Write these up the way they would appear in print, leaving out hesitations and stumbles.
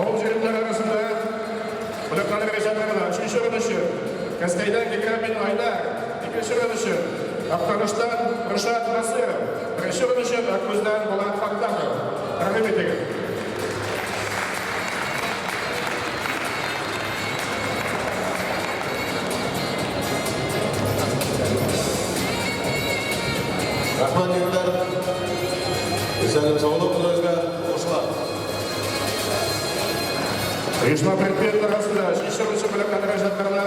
Ауыл жігіттері арасында бұлықтаны режимдерді үшінші орынышы Каскайдан Гекрамен Айдар, екінші орынышы Ақтаныштан Рушат Насыров, бірінші орынышы Ақкөзден Болат Фаттахов. Рахмет етеген. Рахмат еңдер. Сәлем саулық бұлыңызға қосылар. Үйшма предметті арасында үшінші орынышы бұлықтаны режимдерді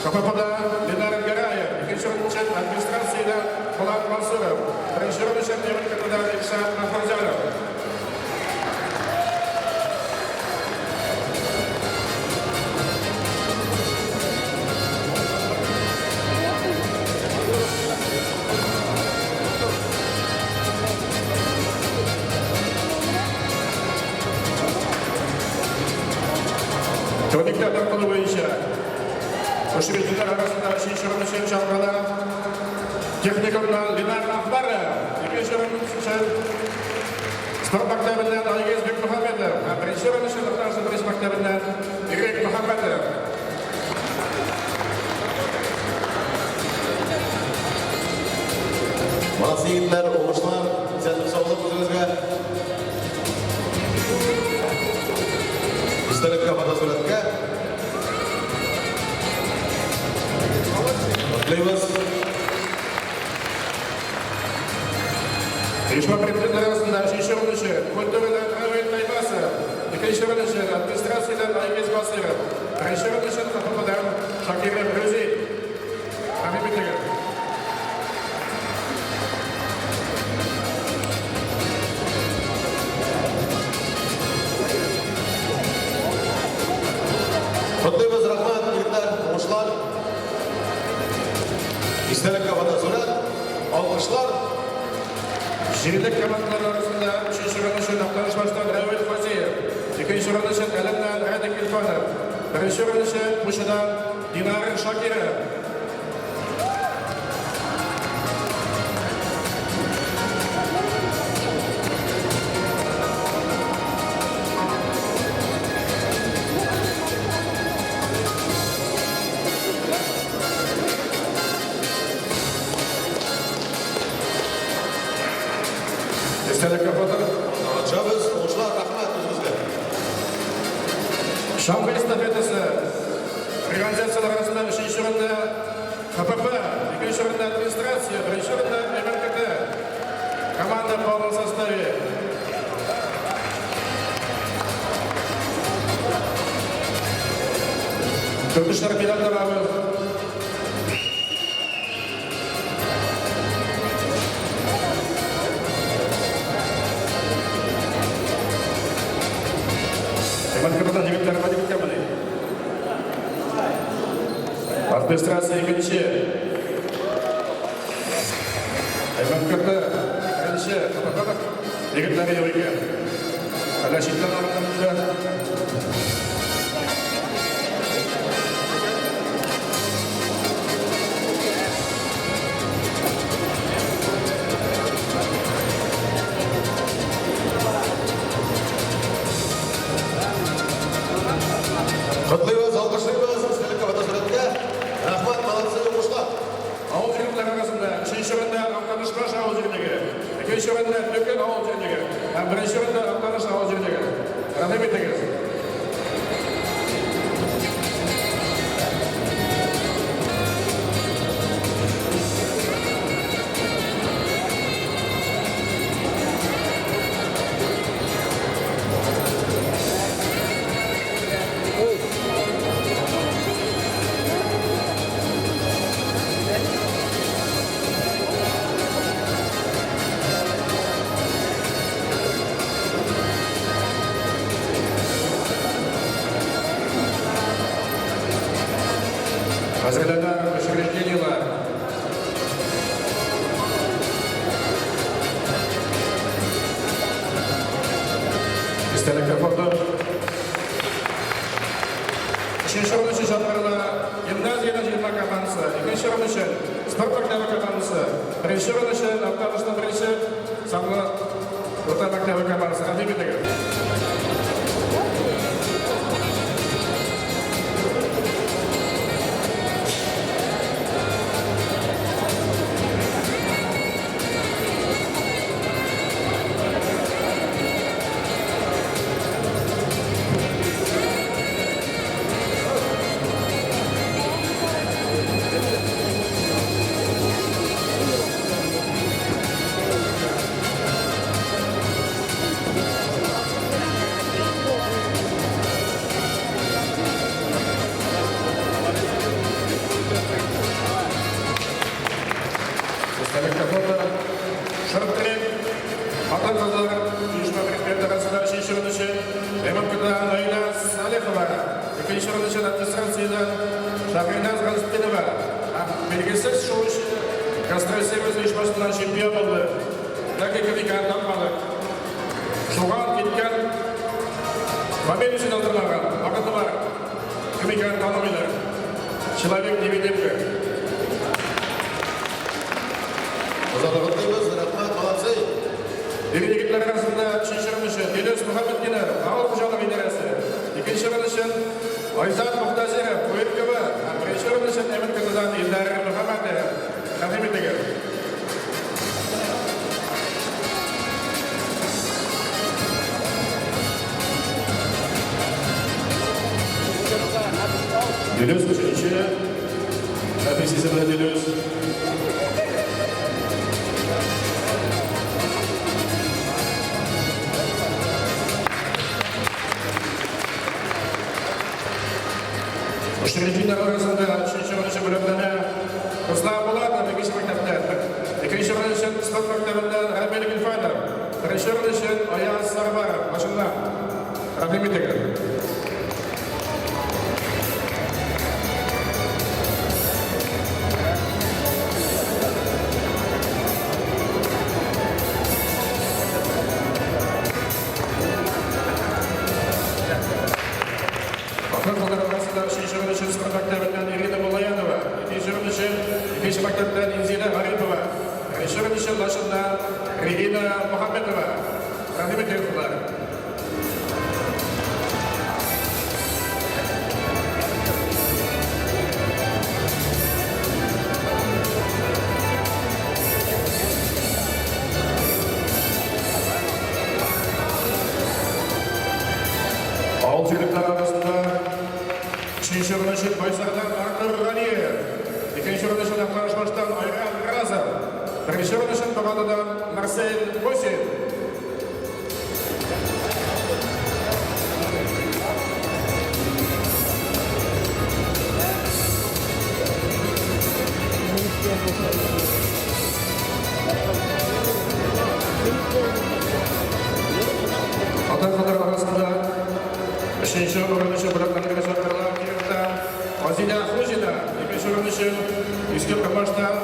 КПП-да Ленар Гараев, екінші орынышы администрацияда Болат Мансуров, бірінші орынышы Мемлекетіда Икшат Нахмаржанов. Turnikte taqılı boyunca Koşubiçiler arasında üçüncü orыныşı çalgıda Texnikumdan Linar Akbarov, ikinci orыныşı Sport maktabinden Aygezbek Muhammedov, birinci orыныşı Nurtarzı Birinci maktabinden İrek Muhammedov. Мас егіттер, оғышылар, сәлем саулық бұлыңызға. Истелікке бата суретке. Құтлаймыз. Үйшма предметлер арасында үшінші орынышы Культурадан Равиль Таймасов, екінші орынышы администрациядан Айгез Басыров, бірінші орынышы КПП-дан Шакиров Рөзей. Рахмет етеген. Құтлаймыз, рахмат егіттер, оғышылар. Истелікке бата сурет. Алғышлар. Жиілік командалар арасында үшінші орынышы Ақтаныштан Равиль Фазиев, екінші орынышы Әлімнан Радик Илфанов, бірінші орынышы Мушыдан Динар Шакиров. Естелікке фото. Жабыз, оғышылар, рахмат өзіңізге. Шаңғы эстафетасы организациялар арасында үшінші орында КПП, екінші орында администрация, бірінші орында ММКТ. Команда в полном составе. Төртіншілер медальдар алып. Айман-Кырдан жігіттер мәдекетке мұны. Администрация екінші. Айман-Кырды бірінші. Жігіттер еуеге. Әлі шеттен арқанында. Құтлаймыз, алғышлаймыз, істелікке бата суретке. Рахмат, малатсы оғышылар. Ауыл жігіттер арасында үшінші орында Ақтаныш ауыл жігіндегі, екінші орында Төкен ауыл жігіндегі, бірінші орында Ақтаныш ауыл жігіндегі. Рахмет етіңіз. Әзірлена учреждениялар. Истелікке фото. Үшінші орнышы жанрында гимназияда 20 командасы, екінші орнышы спорт мектебі командасы, бірінші орнышы Ақтаныштан бірінші Самлы орта мектебі командасы. Рахмет етіңіз. орыннан Айназ Салихова, екінші орын үшін администрациядан Шахриназ Ғазыптенова, белгісіз шоушы гастросервис ұйымшасынан чемпион болды. Дәкекелікен тапмадық. Шоған кеткен победу үшін алдырмаған. Вақыты бар. Кім екенін танымайды. Человек невидимка. Құттықтаймыз, рахмат, молодцы. Егеттер арасында үшінші орын үшін Елес Мұхаммедкені ауыл қожалық идарасы. Екінші орын үшін Айзат Мұқтазиров, УРКБ. Бірінші орын үшін Әмін Қазадан Илдар Мұхаммедов. Рахмет етеген. Елес үшінші. Әпесесімді Елес. Учредитель арасында үшінші орыншы бөлімдені Руслан Булатов, екінші мектептен. Екінші орын үшін спорт мектебінен Рәмел Гүлфанов. Бірінші орын үшін Аяз Сарбаров. Машиннан. Рахмет етеген. Үшінші орын үшін спорт мектебінен Ирина Булаянова, екінші орын үшін екінші мектептен Инзина Гарипова, бірінші орын үшін Лашындан Регина Мұхаммедова. Рахмет етіңіздер. Ауыл жігіттер арасында үшінші орын үшін Байсардан Артур Ғалиев, екінші орын үшін Ақтарышбаштан Айран Разов, бірінші орын үшін Бағададан Марсель Косин. Ата-қалар арасында үшінші орын үшін Бұрақтандырға шақырылған Кирівтан Азиля Хужина, екінші орын үшін Үскеп Қамаштан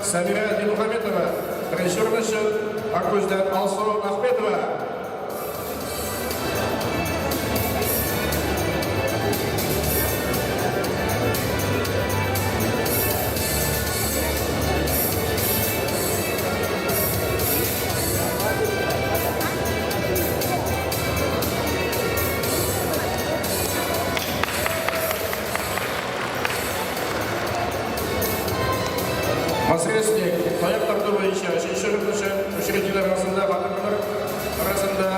Самира Димухаметова, бірінші орын үшін Ақкөзден Алсу Ахметова. Масыресник, таяқтарды бойынша үшінші орын үшін учредителер арасында батырлар арасында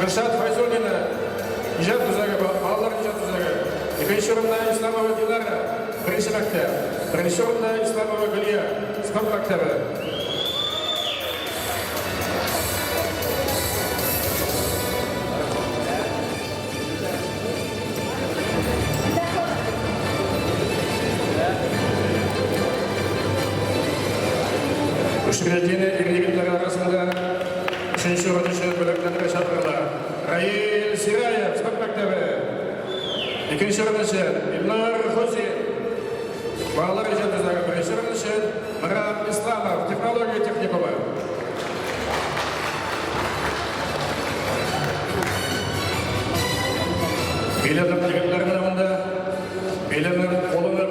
Гүлшат Файзуллина, ижат түзегі, балалар ижат түзегі. Екінші орында Исламова Динара, бірінші мектеп. Бірінші орында Исламова Гүлия, спорт мектебі. Учредителі егеттер арасында үшінші орын үшін бөлімдерге шақырылды. Раил Сираев, спорт мектебі. Екінші орын үшін Ильнар Хусин, балалар ижат түзегі. Бірінші орын үшін Мұрат Исламов, технология техникумы. Белердің егеттердің амында белердің қолының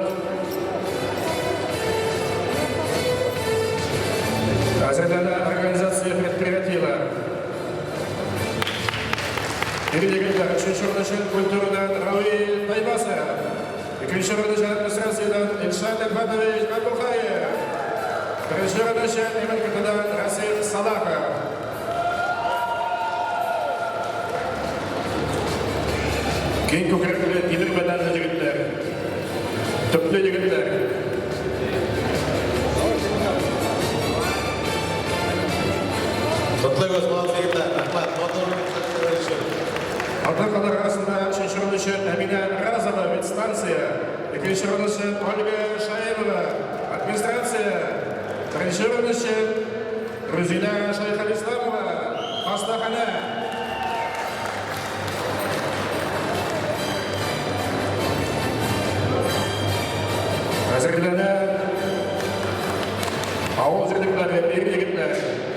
Азербайджан организация предприятиялар. Егеттер үшінші орын үшін культурадан Рауил Таймасов. Екінші орын үшін администрациядан Ильшат Ахматович Абухаев. Бірінші орын үшін Емелкетадан Расим Салахов. Кең көкіректі елір бәдәнді жігіттер. Түплі жігіттер. Құттықтаймыз, молодцы егеттер, рахмат, Ата-қалар арасында үшінші орын үшін Әмина Разова, медстанция. Екінші орын үшін Ольга Шаимова, администрация. Бірінші орын үшін Рузина Шайхалисламова, хастахана. Егітлер, егітлер.